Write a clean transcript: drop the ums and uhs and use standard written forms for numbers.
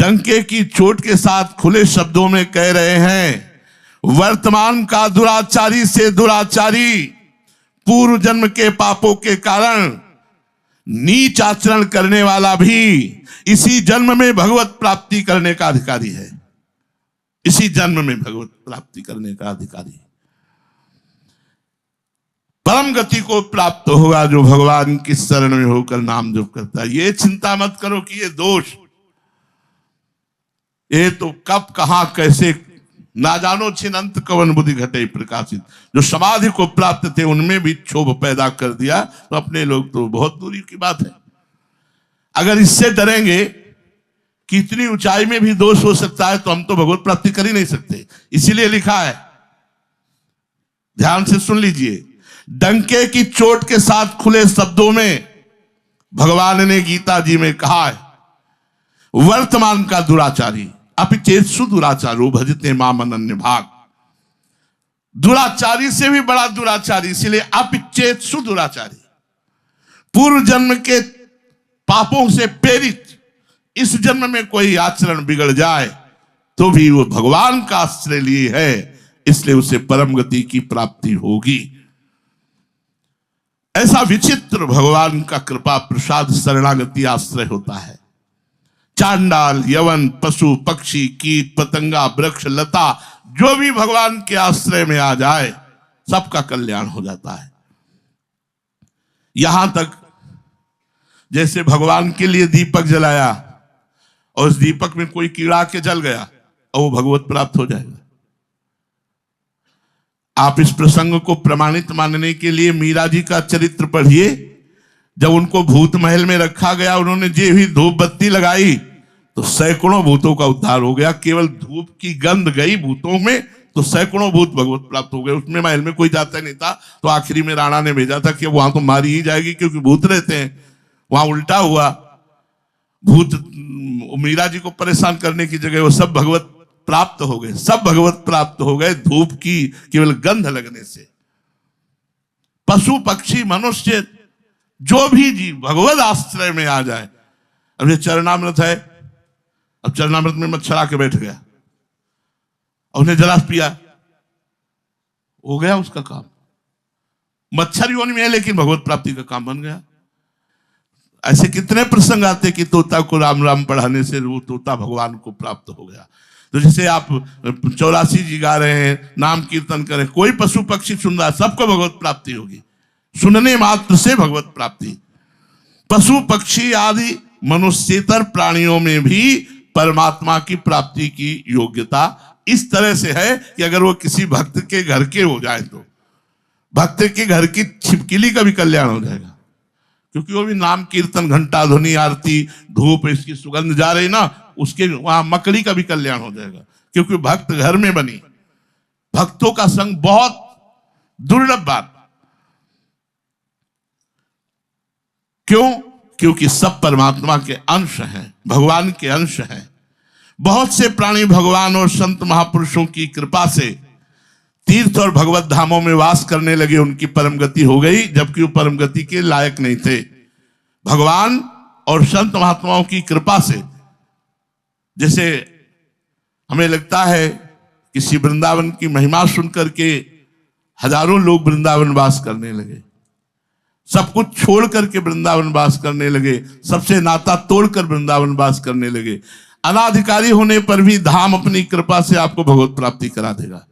डंके की चोट के साथ खुले शब्दों में कह रहे हैं, वर्तमान का दुराचारी से दुराचारी पूर्व जन्म के पापों के कारण नीच आचरण करने वाला भी इसी जन्म में भगवत प्राप्ति करने का अधिकारी है। इसी जन्म में भगवत प्राप्ति करने का अधिकारी परम गति को प्राप्त होगा जो भगवान की शरण में होकर नाम जप करता है। ये चिंता मत करो कि ये दोष, ये तो कब कहां कैसे ना जानो छिनंत कवन बुद्धि घटे प्रकाशित। जो समाधि को प्राप्त थे उनमें भी क्षोभ पैदा कर दिया, तो अपने लोग तो बहुत दूरी की बात है। अगर इससे डरेंगे कि इतनी ऊंचाई में भी दोष हो सकता है, तो हम तो भगवत प्राप्ति कर ही नहीं सकते। इसीलिए लिखा है, ध्यान से सुन लीजिए, डंके की चोट के साथ खुले शब्दों में भगवान ने गीता जी में कहा है, वर्तमान का दुराचारी अपिचेत्सु दुराचारो भजते माम अनन्य भाग। दुराचारी से भी बड़ा दुराचारी, इसलिए अपिचेत्सु दुराचारी, पूर्व जन्म के पापों से प्रेरित इस जन्म में कोई आचरण बिगड़ जाए तो भी वो भगवान का आश्रय लिए है, इसलिए उसे परम गति की प्राप्ति होगी। ऐसा विचित्र भगवान का कृपा प्रसाद शरणागति आश्रय होता है। चांडाल, यवन, पशु, पक्षी, कीट, पतंगा, वृक्ष, लता, जो भी भगवान के आश्रय में आ जाए सबका कल्याण हो जाता है। यहां तक जैसे भगवान के लिए दीपक जलाया और उस दीपक में कोई कीड़ा के जल गया और वो भगवत प्राप्त हो जाएगा। आप इस प्रसंग को प्रमाणित मानने के लिए मीरा जी का चरित्र पढ़िए। जब उनको भूत महल में रखा गया, उन्होंने जे भी धूप बत्ती लगाई तो सैकड़ों भूतों का उद्धार हो गया। केवल धूप की गंध गई भूतों में तो सैकड़ों भूत भगवत प्राप्त हो गए। उसमें महल में कोई जाता नहीं था, तो आखिरी में राणा ने भेजा था कि वहां तो मारी ही जाएगी क्योंकि भूत रहते हैं। वहां उल्टा हुआ, भूत मीरा जी को परेशान करने की जगह वो सब भगवत प्राप्त हो गए, सब भगवत प्राप्त हो गए धूप की केवल गंध लगने से। पशु, पक्षी, मनुष्य, जो भी जीव भगवत आश्रय में आ जाए। अब ये चरणामृत है, अब चरणामृत में मच्छर आके बैठ गया और उन्हें जरा पिया, हो गया उसका काम। मच्छर योनि में है लेकिन भगवत प्राप्ति का काम बन गया। ऐसे कितने प्रसंग आते कि तोता को राम राम पढ़ाने से वो तोता भगवान को प्राप्त हो गया। तो जैसे आप 84 जी गा रहे हैं, नाम कीर्तन करें, कोई पशु पक्षी सुन रहा है, सबको भगवत प्राप्ति होगी। सुनने मात्र से भगवत प्राप्ति। पशु पक्षी आदि मनुष्येतर प्राणियों में भी परमात्मा की प्राप्ति की योग्यता इस तरह से है कि अगर वो किसी भक्त के घर के हो जाए तो भक्त के घर की छिपकली का भी कल्याण हो जाएगा, क्योंकि वो भी नाम कीर्तन, घंटा ध्वनि, आरती, धूप, इसकी सुगंध जा रही ना, उसके वहां मकड़ी का भी कल्याण हो जाएगा, क्योंकि भक्त घर में बनी। भक्तों का संग बहुत दुर्लभ बात। क्यों? क्योंकि सब परमात्मा के अंश हैं, भगवान के अंश हैं। बहुत से प्राणी भगवान और संत महापुरुषों की कृपा से तीर्थ और भगवत धामों में वास करने लगे, उनकी परम गति हो गई, जबकि वो परम गति के लायक नहीं थे। भगवान और संत महात्माओं की कृपा से, जैसे हमें लगता है किसी वृंदावन की महिमा सुनकर के हजारों लोग वृंदावन वास करने लगे, सब कुछ छोड़ करके वृंदावन वास करने लगे, सबसे नाता तोड़कर वृंदावन वास करने लगे। अनाधिकारी होने पर भी धाम अपनी कृपा से आपको भगवत प्राप्ति करा देगा।